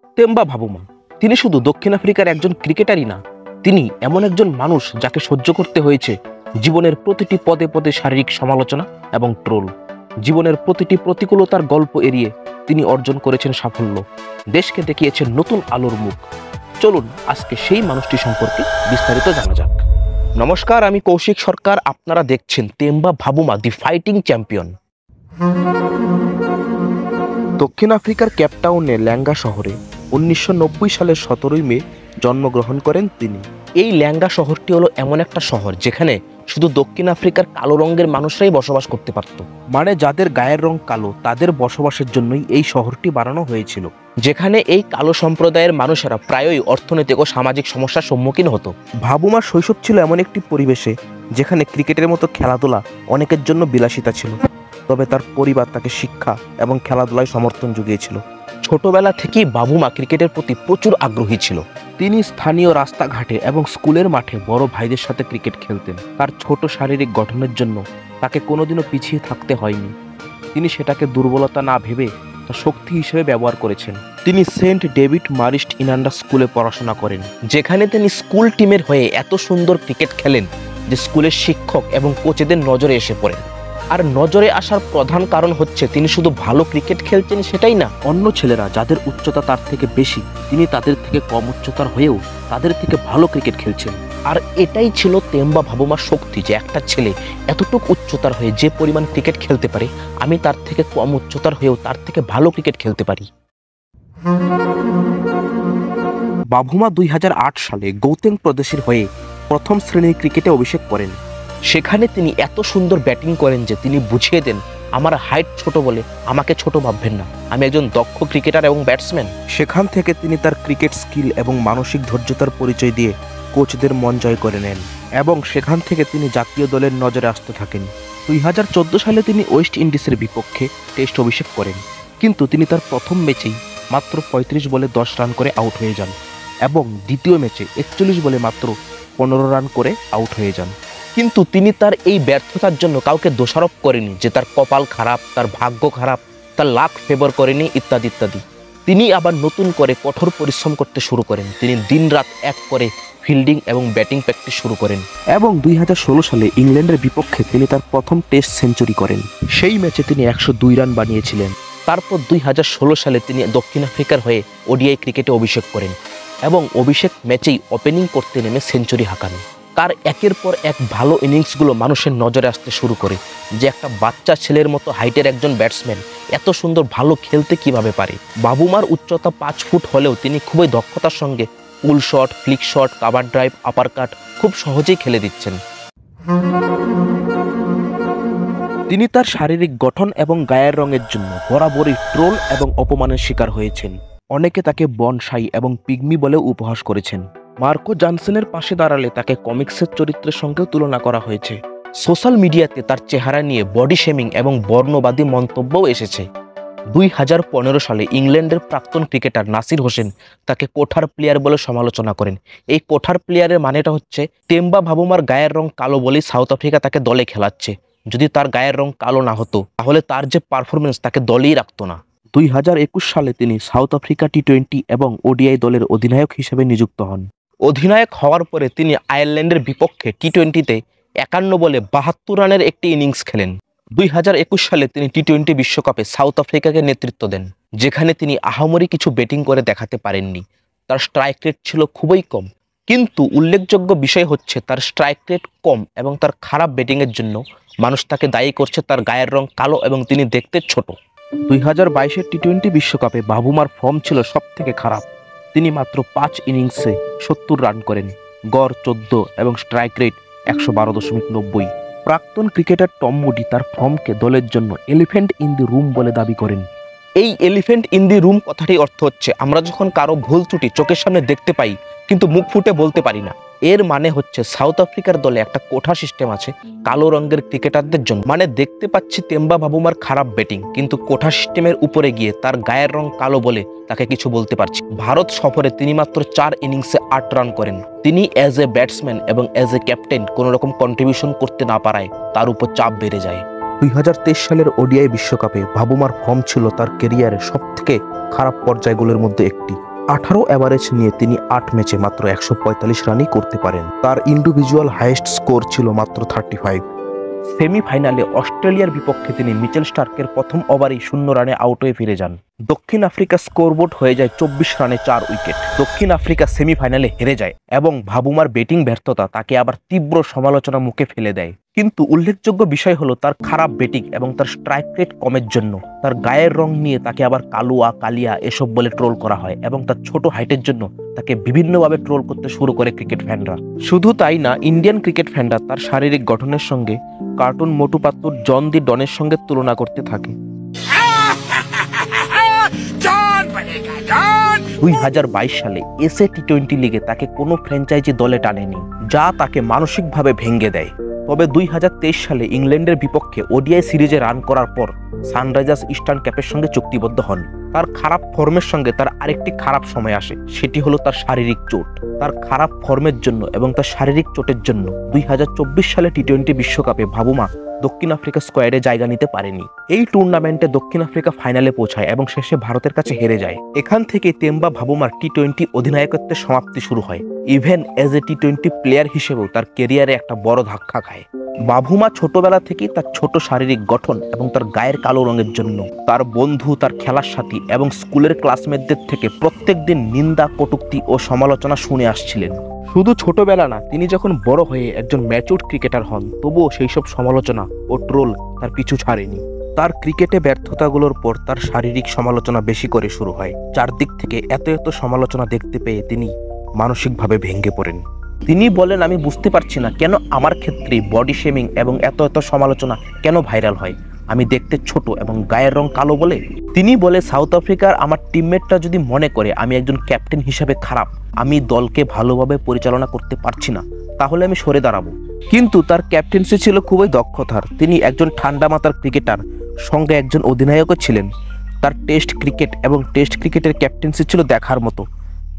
Temba ভাবুমা তিনি শুধু দক্ষিণ আফ্রিকার একজন ক্রিকেটারই না, তিনি এমন একজন মানুষ যাকে সহ্য করতে হয়েছে জীবনের প্রতিটি পদে পদে শারীরিক সমালোচনা এবং ট্রোল। জীবনের প্রতিটি প্রতিকূলতার গল্প এড়িয়ে তিনি অর্জন করেছেন সাফল্য, দেশকে দেখিয়েছেন নতুন আলোর মুখ। চলুন আজকে সেই মানুষটি সম্পর্কে বিস্তারিত জানা যাক। নমস্কার, আমি কৌশিক সরকার। আপনারা দেখছেন তেম্বা ভাবুমা দি ফাইটিং চ্যাম্পিয়ন। দক্ষিণ আফ্রিকার কেপটাউনে ল্যাঙ্গা শহরে 1990 সালের 17 মে জন্মগ্রহণ করেন তিনি। এই ল্যাঙ্গা শহরটি হলো এমন একটা শহর যেখানে শুধু দক্ষিণ আফ্রিকার কালো রঙের মানুষরাই বসবাস করতে পারত। মানে যাদের গায়ের রং কালো তাদের বসবাসের জন্যই এই শহরটি বানানো হয়েছিল, যেখানে এই কালো সম্প্রদায়ের মানুষেরা প্রায়ই অর্থনৈতিক ও সামাজিক সমস্যার সম্মুখীন হতো। ভাবুমার শৈশব ছিল এমন একটি পরিবেশে যেখানে ক্রিকেটের মতো খেলাধুলা অনেকের জন্য বিলাসিতা ছিল, তবে তার পরিবার তাকে শিক্ষা এবং খেলাধুলায় সমর্থন জুগিয়েছিল। ছোটবেলা থেকেই ভাবুমা ক্রিকেটের প্রতি প্রচুর আগ্রহী ছিল। তিনি স্থানীয় রাস্তাঘাটে এবং স্কুলের মাঠে বড় ভাইদের সাথে ক্রিকেট খেলতেন। তার ছোট শারীরিক গঠনের জন্য তাকে কোনোদিনও পিছিয়ে থাকতে হয়নি। তিনি সেটাকে দুর্বলতা না ভেবে তার শক্তি হিসেবে ব্যবহার করেছেন। তিনি সেন্ট ডেভিড মারিস্ট ইনান্ডা স্কুলে পড়াশোনা করেন, যেখানে তিনি স্কুল টিমের হয়ে এত সুন্দর ক্রিকেট খেলেন যে স্কুলের শিক্ষক এবং কোচেদের নজরে এসে পড়েন। আর নজরে আসার প্রধান কারণ হচ্ছে তিনি শুধু ভালো ক্রিকেট খেলছেন সেটাই না, অন্য ছেলেরা যাদের উচ্চতা তার থেকে বেশি তিনি তাদের থেকে কম উচ্চতার হয়েও তাদের থেকে ভালো ক্রিকেট খেলছেন। আর এটাই ছিল তেম্বা ভাবুমার শক্তি, যে একটা ছেলে এতটুকু উচ্চতার হয়ে যে পরিমাণ ক্রিকেট খেলতে পারে, আমি তার থেকে কম উচ্চতার হয়েও তার থেকে ভালো ক্রিকেট খেলতে পারি। ভাবুমা 2008 সালে গৌতেং প্রদেশের হয়ে প্রথম শ্রেণীর ক্রিকেটে অভিষেক করেন। সেখানে তিনি এত সুন্দর ব্যাটিং করেন যে তিনি বুঝিয়ে দেন, আমার হাইট ছোট বলে আমাকে ছোট ভাববেন না, আমি একজন দক্ষ ক্রিকেটার এবং ব্যাটসম্যান। সেখান থেকে তিনি তার ক্রিকেট স্কিল এবং মানসিক ধৈর্যতার পরিচয় দিয়ে কোচদের মন জয় করে নেন এবং সেখান থেকে তিনি জাতীয় দলের নজরে আসতে থাকেন। 2014 সালে তিনি ওয়েস্ট ইন্ডিজের বিপক্ষে টেস্ট অভিষেক করেন, কিন্তু তিনি তার প্রথম ম্যাচেই মাত্র 35 বলে 10 রান করে আউট হয়ে যান এবং দ্বিতীয় ম্যাচে 41 বলে মাত্র 15 রান করে আউট হয়ে যান। কিন্তু তিনি তার এই ব্যর্থতার জন্য কাউকে দোষারোপ করেনি যে তার কপাল খারাপ, তার ভাগ্য খারাপ, তার লাক ফেভার করেনি ইত্যাদি ইত্যাদি। তিনি আবার নতুন করে কঠোর পরিশ্রম করতে শুরু করেন। তিনি দিনরাত এক করে ফিল্ডিং এবং ব্যাটিং প্র্যাকটিস শুরু করেন এবং 2016 সালে ইংল্যান্ডের বিপক্ষে তিনি তার প্রথম টেস্ট সেঞ্চুরি করেন। সেই ম্যাচে তিনি 102 রান বানিয়েছিলেন। তারপর 2016 সালে তিনি দক্ষিণ আফ্রিকার হয়ে ওডিআই ক্রিকেটে অভিষেক করেন এবং অভিষেক ম্যাচেই ওপেনিং করতে নেমে সেঞ্চুরি হাঁকান। তার একের পর এক ভালো ইনিংসগুলো মানুষের নজরে আসতে শুরু করে, যে একটা বাচ্চা ছেলের মতো হাইটের একজন ব্যাটসম্যান এত সুন্দর ভালো খেলতে কিভাবে পারে। ভাবুমার উচ্চতা 5 ফুট হলেও তিনি খুবই দক্ষতার সঙ্গে pull shot, flick shot, cover drive, upper cut খুব সহজেই খেলে দিচ্ছেন। তিনি তার শারীরিক গঠন এবং গায়ের রঙের জন্য বরাবরই ট্রোল এবং অপমানের শিকার হয়েছেন। অনেকে তাকে বনসাই এবং পিগমি বলেও উপহাস করেছেন। মার্কো জনসনের পাশে দাঁড়ালে তাকে কমিক্সের চরিত্রের সঙ্গেও তুলনা করা হয়েছে। সোশ্যাল মিডিয়াতে তার চেহারা নিয়ে বডি শেমিং এবং বর্ণবাদী মন্তব্যও এসেছে। 2015 সালে ইংল্যান্ডের প্রাক্তন ক্রিকেটার নাসির হোসেন তাকে কোঠার প্লেয়ার বলে সমালোচনা করেন। এই কোঠার প্লেয়ারের মানেটা হচ্ছে তেম্বা ভাবুমার গায়ের রং কালো বলেই সাউথ আফ্রিকা তাকে দলে খেলাচ্ছে। যদি তার গায়ের রং কালো না হতো তাহলে তার যে পারফরমেন্স তাকে দলেই রাখতো না। 2021 সালে তিনি সাউথ আফ্রিকা টি20 এবং ওডিআই দলের অধিনায়ক হিসেবে নিযুক্ত হন। অধিনায়ক হওয়ার পরে তিনি আয়ারল্যান্ডের বিপক্ষে টি20তে 51 বলে 72 রানের একটি ইনিংস খেলেন। 2021 সালে তিনি টি20 বিশ্বকাপে সাউথ আফ্রিকাকে নেতৃত্ব দেন, যেখানে তিনি আহামরি কিছু ব্যাটিং করে দেখাতে পারেননি। তার স্ট্রাইক রেট ছিল খুবই কম, কিন্তু উল্লেখযোগ্য বিষয় হচ্ছে তার স্ট্রাইক রেট কম এবং তার খারাপ ব্যাটিংয়ের জন্য মানুষ তাকে দায়ী করছে তার গায়ের রং কালো এবং তিনি দেখতে ছোট। 2022 টি20 বিশ্বকাপে ভাবুমার ফর্ম ছিল সব থেকে খারাপ। তিনি মাত্র 5 ইনিংসে 70 রান করেন, গড় 14 এবং স্ট্রাইক রেট 112.90। প্রাক্তন ক্রিকেটার টম মুডি তার ফর্মকে দলের জন্য এলিফ্যান্ট ইন দি রুম বলে দাবি করেন। এই এলিফ্যান্ট ইন দি রুম কথাটির অর্থ হচ্ছে আমরা যখন কারো ভুল ত্রুটি চোখের সামনে দেখতে পাই কিন্তু মুখ ফুটে বলতে পারি না। এর মানে হচ্ছে সাউথ আফ্রিকার দলে একটা কোঠা সিস্টেম আছে কালো রঙের ক্রিকেটারদের জন্য। মানে দেখতে পাচ্ছি তেম্বা ভাবুমার খারাপ ব্যাটিং, কিন্তু কোঠা সিস্টেমের উপরে গিয়ে তার গায়ের রং কালো বলে তাকে কিছু বলতে পারছি। ভারত সফরে তিনি মাত্র 4 ইনিংসে 8 রান করেন। তিনি অ্যাজ এ ব্যাটসম্যান এবং অ্যাজ এ ক্যাপ্টেন কোনো রকম কন্ট্রিবিউশন করতে না পারায় তার উপর চাপ বেড়ে যায়। 2023 সালের ওডিআই বিশ্বকাপে ভাবুমার ফর্ম ছিল তার ক্যারিয়ারের সবথেকে খারাপ পর্যায়গুলোর মধ্যে একটি। 18 অ্যাভারেজ নিয়ে তিনি 8 ম্যাচে মাত্র 145 রানই করতে পারেন। তার ইন্ডিভিজুয়াল হাইয়েস্ট স্কোর ছিল মাত্র 35। সেমিফাইনালে অস্ট্রেলিয়ার বিপক্ষে তিনি মিচেল স্টার্কের প্রথম ওভারেই 0 রানে আউট হয়ে ফিরে যান। দক্ষিণ আফ্রিকা স্কোরবোর্ড হয়ে যায় 24 রানে 4 উইকেট। দক্ষিণ আফ্রিকা সেমিফাইনালে হেরে যায় এবং ভাবুমার ব্যাটিং ব্যর্থতা তাকে আবার তীব্র সমালোচনা মুখে ফেলে দেয়। কিন্তু উল্লেখযোগ্য বিষয় হলো তার খারাপ ব্যাটিং এবং তার স্ট্রাইক রেট কমের জন্য তার গায়ের রং নিয়ে তাকে আবার কালুয়া কালিয়া এসব বলে ট্রোল করা হয় এবং তার ছোট হাইটের জন্য তাকে বিভিন্নভাবে ট্রোল করতে শুরু করে ক্রিকেট ফ্যানরা। শুধু তাই না, ইন্ডিয়ান ক্রিকেট ফ্যানরা তার শারীরিক গঠনের সঙ্গে কার্টুন মোটু পাতলুর জন দি ডনের সঙ্গে তুলনা করতে থাকে। 2022 সালে এসএ টি20 লিগে তাকে কোনো ফ্র্যাঞ্চাইজি দলে টানেনি, যা তাকে মানসিকভাবে ভেঙে দেয়। তবে 2023 সালে ইংল্যান্ডের বিপক্ষে ওডিআই সিরিজে রান করার পর সানরাইজার্স ইস্টার্ন ক্যাপের সঙ্গে চুক্তিবদ্ধ হন। তার খারাপ ফর্মের সঙ্গে তার আরেকটি খারাপ সময় আসে, সেটি হলো তার শারীরিক চোট। তার খারাপ ফর্মের জন্য এবং তার শারীরিক চোটের জন্য 2024 সালে টি20 বিশ্বকাপে ভাবুমা দক্ষিণ আফ্রিকা স্কোয়াডে জায়গা নিতে পারেনি। এই টুর্নামেন্টে দক্ষিণ আফ্রিকা ফাইনালে পৌঁছায় এবং শেষে ভারতের কাছে হেরে যায়। এখান থেকে তেম্বা ভাবুমার টি20 অধিনায়কত্বের সমাপ্তি শুরু হয়। Even as a T20 player হিসেবেও তার ক্যারিয়ারে একটা বড় ধাক্কা খায়। ভাবুমা ছোটবেলা থেকেই তার ছোট শারীরিক গঠন এবং তার গায়ের কালো রঙের জন্য তার বন্ধু, তার খেলার সাথী এবং স্কুলের ক্লাসমেটদের থেকে প্রত্যেক দিন নিন্দা, কটূক্তি ও সমালোচনা শুনে আসছিলেন। শুধু ছোটবেলা না, তিনি যখন বড় হয়ে একজন ম্যাচিউরড ক্রিকেটার হন, তবুও সেই সব সমালোচনা ও ট্রোল তার পিছু ছাড়েনি। তার ক্রিকেটে ব্যর্থতাগুলোর পর তার শারীরিক সমালোচনা বেশি করে শুরু হয়। চারদিক থেকে এত সমালোচনা দেখতে পেয়ে তিনি মানসিকভাবে ভেঙে পড়েন। তিনি বলেন, আমি বুঝতে পারছি না কেন আমার ক্ষেত্রে বডি শেমিং এবং এত সমালোচনা কেন ভাইরাল হয়। আমি দেখতে ছোট এবং গায়ের রং কালো বলে। তিনি বলে, সাউথ আফ্রিকার আমার টিমমেটরা যদি মনে করে আমি একজন ক্যাপ্টেন হিসেবে খারাপ, আমি দলকে ভালোভাবে পরিচালনা করতে পারছি না, তাহলে আমি সরে দাঁড়াবো। কিন্তু তার ক্যাপ্টেন্সি ছিল খুবই দক্ষতার। তিনি একজন ঠান্ডা মাথার ক্রিকেটার, সঙ্গে একজন অধিনায়কও ছিলেন। তার টেস্ট ক্রিকেট এবং টেস্ট ক্রিকেটের ক্যাপ্টেন্সি ছিল দেখার মতো।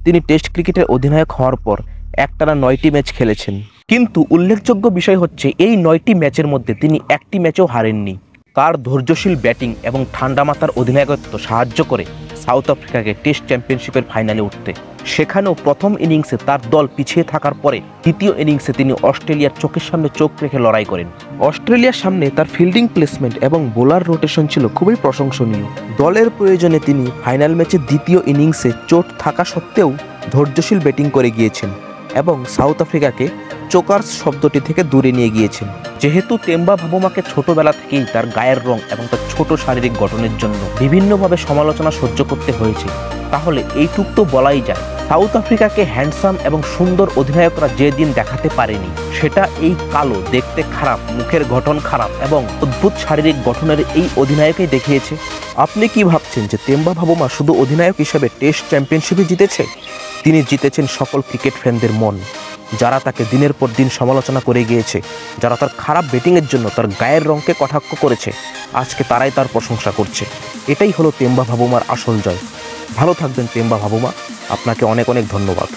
তিনি টেস্ট ক্রিকেটের অধিনায়ক হওয়ার পর একটানা 9টি ম্যাচ খেলেছেন। কিন্তু উল্লেখযোগ্য বিষয় হচ্ছে এই 9টি ম্যাচের মধ্যে তিনি একটি ম্যাচও হারেননি। তার ধৈর্যশীল ব্যাটিং এবং ঠান্ডা মাথার অধিনায়কত্ব সাহায্য করে সাউথ আফ্রিকাকে টেস্ট চ্যাম্পিয়নশিপের ফাইনালে উঠতে। সেখানেও প্রথম ইনিংসে তার দল পিছিয়ে থাকার পরে দ্বিতীয় ইনিংসে তিনি অস্ট্রেলিয়ার চোখের সামনে চোখ রেখে লড়াই করেন। অস্ট্রেলিয়ার সামনে তার ফিল্ডিং প্লেসমেন্ট এবং বোলার রোটেশন ছিল খুবই প্রশংসনীয়। দলের প্রয়োজনে তিনি ফাইনাল ম্যাচে দ্বিতীয় ইনিংসে চোট থাকা সত্ত্বেও ধৈর্যশীল ব্যাটিং করে গিয়েছেন এবং সাউথ আফ্রিকাকে চোকার্স শব্দটি থেকে দূরে নিয়ে গিয়েছেন। যেহেতু তেম্বা ভাবুমাকে ছোটবেলা থেকেই তার গায়ের রং এবং তার ছোট শারীরিক গঠনের জন্য বিভিন্নভাবে সমালোচনা সহ্য করতে হয়েছে, তাহলে এইটুক তো বলাই যায়, সাউথ আফ্রিকাকে হ্যান্ডসাম এবং সুন্দর অধিনায়করা যে দিন দেখাতে পারেনি, সেটা এই কালো, দেখতে খারাপ, মুখের গঠন খারাপ এবং অদ্ভুত শারীরিক গঠনের এই অধিনায়কই দেখিয়েছে। আপনি কি ভাবছেন যে তেম্বা ভাবুমা শুধু অধিনায়ক হিসেবে টেস্ট চ্যাম্পিয়নশিপে জিতেছে? তিনি জিতেছেন সকল ক্রিকেট ফ্যানদের মন, যারা তাকে দিনের পর দিন সমালোচনা করে গিয়েছে, যারা তার খারাপ ব্যাটিংয়ের জন্য তার গায়ের রঙকে কটাক্ষ করেছে, আজকে তারাই তার প্রশংসা করছে। এটাই হলো তেম্বা ভাবুমার আসল জয়। ভালো থাকবেন তেম্বা ভাবুমা, আপনাকে অনেক ধন্যবাদ।